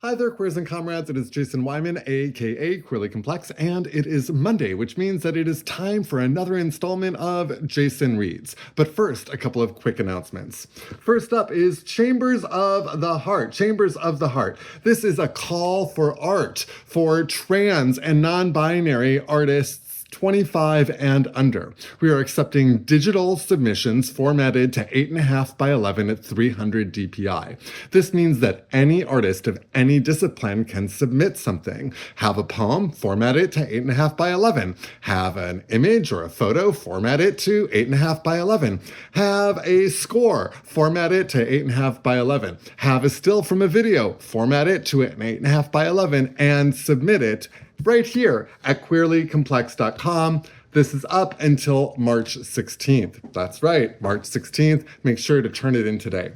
Hi there, queers and comrades. It is Jason Wyman, aka Queerly Complex, and it is Monday, which means that it is time for another installment of Jason Reads. But first, a couple of quick announcements. First up is Chambers of the Heart. Chambers of the Heart. This is a call for art for trans and non-binary artists 25 and under. We are accepting digital submissions formatted to 8.5 by 11 at 300 DPI. This means that any artist of any discipline can submit something. Have a poem, format it to 8.5 by 11. Have an image or a photo, format it to 8.5 by 11. Have a score, format it to 8.5 by 11. Have a still from a video, format it to an 8.5 by 11 and submit it right here at queerlycomplex.com. This is up until March 16th. That's right, March 16th. Make sure to turn it in today.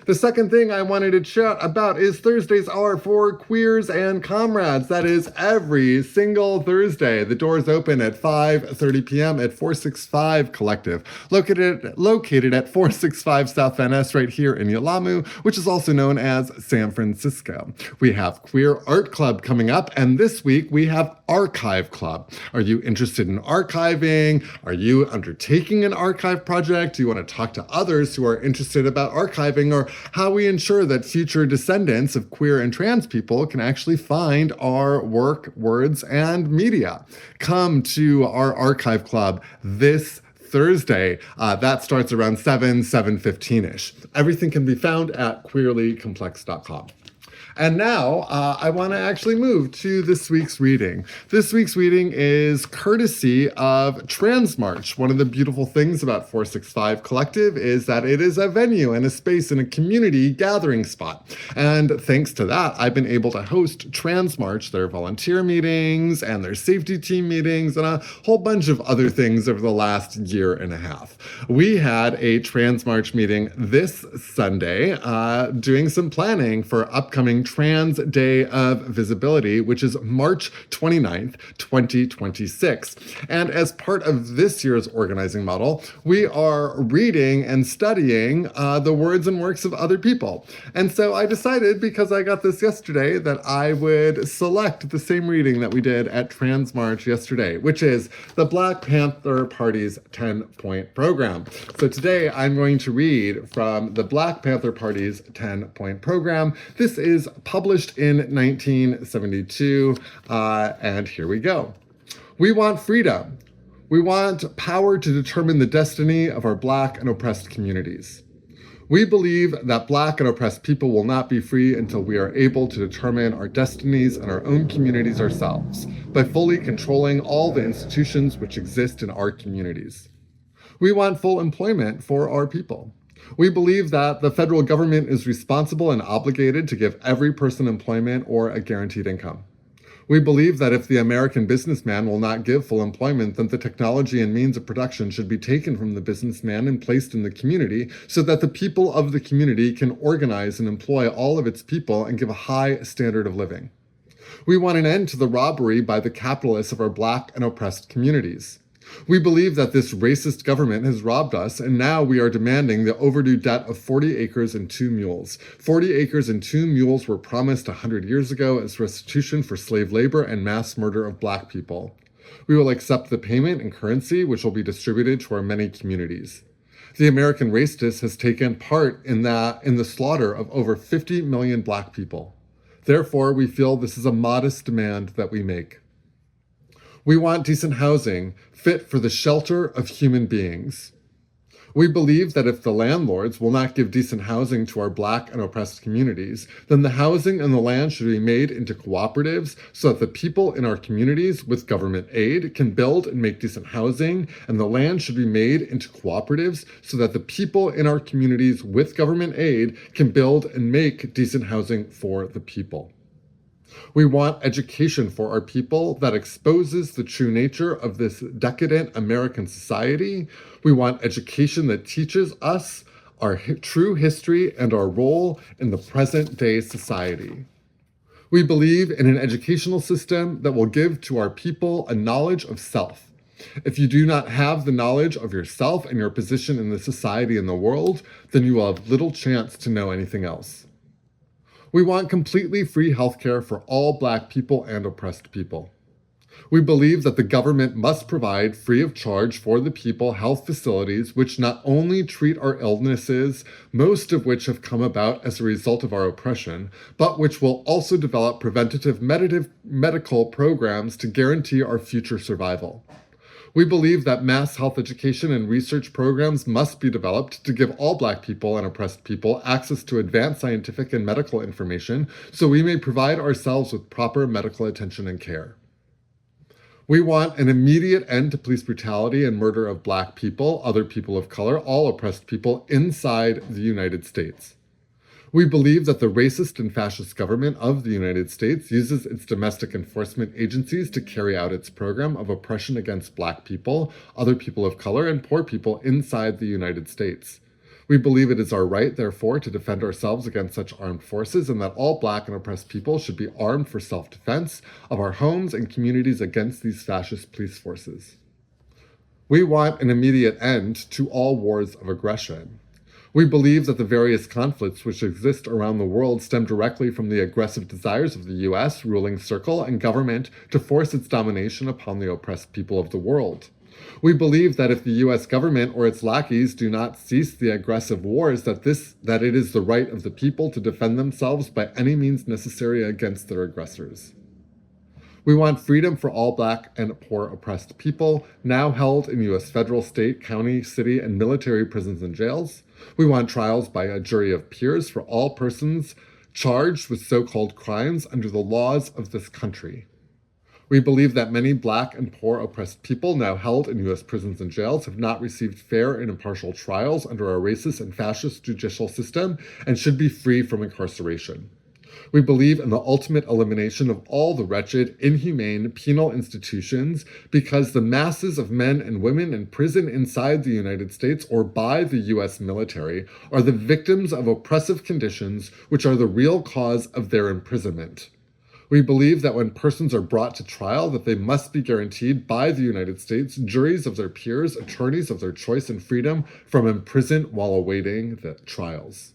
The second thing I wanted to chat about is Thursday's hour for queers and comrades. That is every single Thursday. The doors open at 5:30 p.m. at 465 Collective, located at 465 South Van Ness right here in Yalamu, which is also known as San Francisco. We have Queer Art Club coming up, and this week we have Archive Club. Are you interested in archiving? Are you undertaking an archive project? Do you want to talk to others who are interested about archiving, or how we ensure that future descendants of queer and trans people can actually find our work, words, and media? Come to our Archive Club this Thursday. That starts around 7:15-ish. Everything can be found at queerlycomplex.com. And now I want to actually move to this week's reading. This week's reading is courtesy of Transmarch. One of the beautiful things about 465 Collective is that it is a venue and a space and a community gathering spot. And thanks to that, I've been able to host Transmarch, their volunteer meetings and their safety team meetings and a whole bunch of other things over the last year and a half. We had a Transmarch meeting this Sunday, doing some planning for upcoming Trans Day of Visibility, which is March 29th, 2026. And as part of this year's organizing model, we are reading and studying the words and works of other people. And so I decided, because I got this yesterday, that I would select the same reading that we did at Transmarch yesterday, which is the Black Panther Party's 10-point program. So today I'm going to read from the Black Panther Party's 10-point program. This is published in 1972, and here we go. We want freedom. We want power to determine the destiny of our Black and oppressed communities. We believe that Black and oppressed people will not be free until we are able to determine our destinies and our own communities ourselves, by fully controlling all the institutions which exist in our communities. We want full employment for our people. We believe that the federal government is responsible and obligated to give every person employment or a guaranteed income. We believe that if the American businessman will not give full employment, then the technology and means of production should be taken from the businessman and placed in the community so that the people of the community can organize and employ all of its people and give a high standard of living. We want an end to the robbery by the capitalists of our Black and oppressed communities. We believe that this racist government has robbed us, and now we are demanding the overdue debt of 40 acres and 2 mules. 40 acres and 2 mules were promised 100 years ago as restitution for slave labor and mass murder of Black people. We will accept the payment in currency, which will be distributed to our many communities. The American racist has taken part in the slaughter of over 50 million Black people. Therefore, we feel this is a modest demand that we make. We want decent housing, fit for the shelter of human beings. We believe that if the landlords will not give decent housing to our Black and oppressed communities, then the housing and the land should be made into cooperatives so that the people in our communities with government aid can build and make decent housing, and the land should be made into cooperatives so that the people in our communities with government aid can build and make decent housing for the people. We want education for our people that exposes the true nature of this decadent American society. We want education that teaches us our true history and our role in the present day society. We believe in an educational system that will give to our people a knowledge of self. If you do not have the knowledge of yourself and your position in the society and the world, then you will have little chance to know anything else. We want completely free healthcare for all Black people and oppressed people. We believe that the government must provide free of charge for the people health facilities which not only treat our illnesses, most of which have come about as a result of our oppression, but which will also develop preventative medical programs to guarantee our future survival. We believe that mass health education and research programs must be developed to give all Black people and oppressed people access to advanced scientific and medical information so we may provide ourselves with proper medical attention and care. We want an immediate end to police brutality and murder of Black people, other people of color, all oppressed people inside the United States. We believe that the racist and fascist government of the United States uses its domestic enforcement agencies to carry out its program of oppression against Black people, other people of color, and poor people inside the United States. We believe it is our right, therefore, to defend ourselves against such armed forces, and that all Black and oppressed people should be armed for self-defense of our homes and communities against these fascist police forces. We want an immediate end to all wars of aggression. We believe that the various conflicts which exist around the world stem directly from the aggressive desires of the U.S. ruling circle and government to force its domination upon the oppressed people of the world. We believe that if the U.S. government or its lackeys do not cease the aggressive wars, that it is the right of the people to defend themselves by any means necessary against their aggressors. We want freedom for all Black and poor oppressed people, now held in U.S. federal, state, county, city, and military prisons and jails. We want trials by a jury of peers for all persons charged with so-called crimes under the laws of this country. We believe that many Black and poor oppressed people now held in U.S. prisons and jails have not received fair and impartial trials under our racist and fascist judicial system and should be free from incarceration. We believe in the ultimate elimination of all the wretched, inhumane penal institutions because the masses of men and women in prison inside the United States or by the U.S. military are the victims of oppressive conditions which are the real cause of their imprisonment. We believe that when persons are brought to trial, that they must be guaranteed by the United States juries of their peers, attorneys of their choice and freedom from imprisonment while awaiting the trials.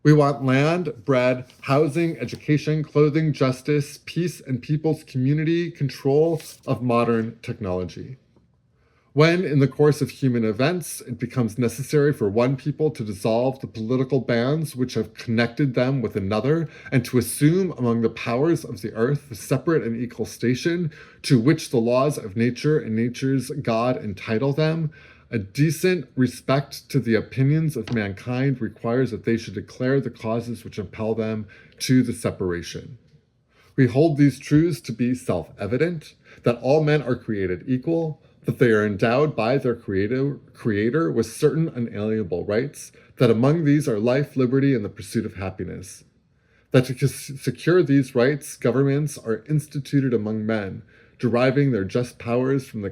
We want land, bread, housing, education, clothing, justice, peace, and people's community control of modern technology. When, in the course of human events, it becomes necessary for one people to dissolve the political bands which have connected them with another, and to assume among the powers of the earth the separate and equal station to which the laws of nature and nature's God entitle them, a decent respect to the opinions of mankind requires that they should declare the causes which impel them to the separation. We hold these truths to be self-evident, that all men are created equal, that they are endowed by their creator with certain unalienable rights, that among these are life, liberty, and the pursuit of happiness. That to secure these rights, governments are instituted among men, deriving their just powers from the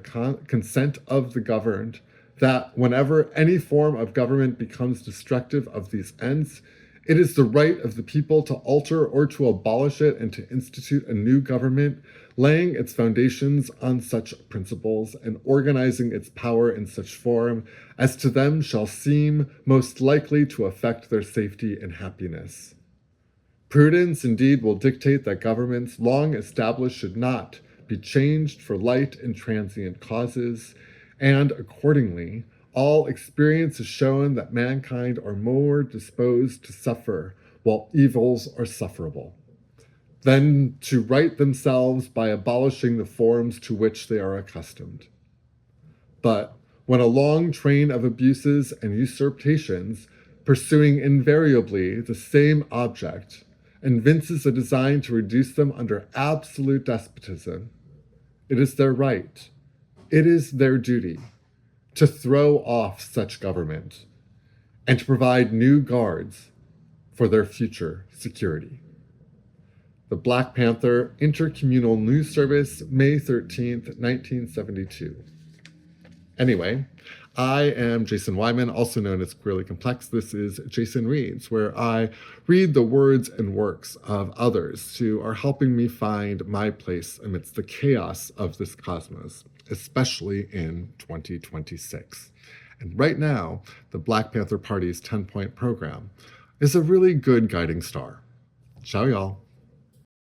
consent of the governed, that whenever any form of government becomes destructive of these ends, it is the right of the people to alter or to abolish it and to institute a new government, laying its foundations on such principles and organizing its power in such form as to them shall seem most likely to affect their safety and happiness. Prudence indeed will dictate that governments long established should not be changed for light and transient causes, and accordingly, all experience has shown that mankind are more disposed to suffer while evils are sufferable, than to right themselves by abolishing the forms to which they are accustomed. But when a long train of abuses and usurpations, pursuing invariably the same object, evinces a design to reduce them under absolute despotism, it is their right, it is their duty to throw off such government and to provide new guards for their future security. The Black Panther Intercommunal News Service, May 13th, 1972. Anyway, I am Jason Wyman, also known as Queerly Complex. This is Jason Reads, where I read the words and works of others who are helping me find my place amidst the chaos of this cosmos, especially in 2026. And right now, the Black Panther Party's 10-point program is a really good guiding star. Ciao, y'all.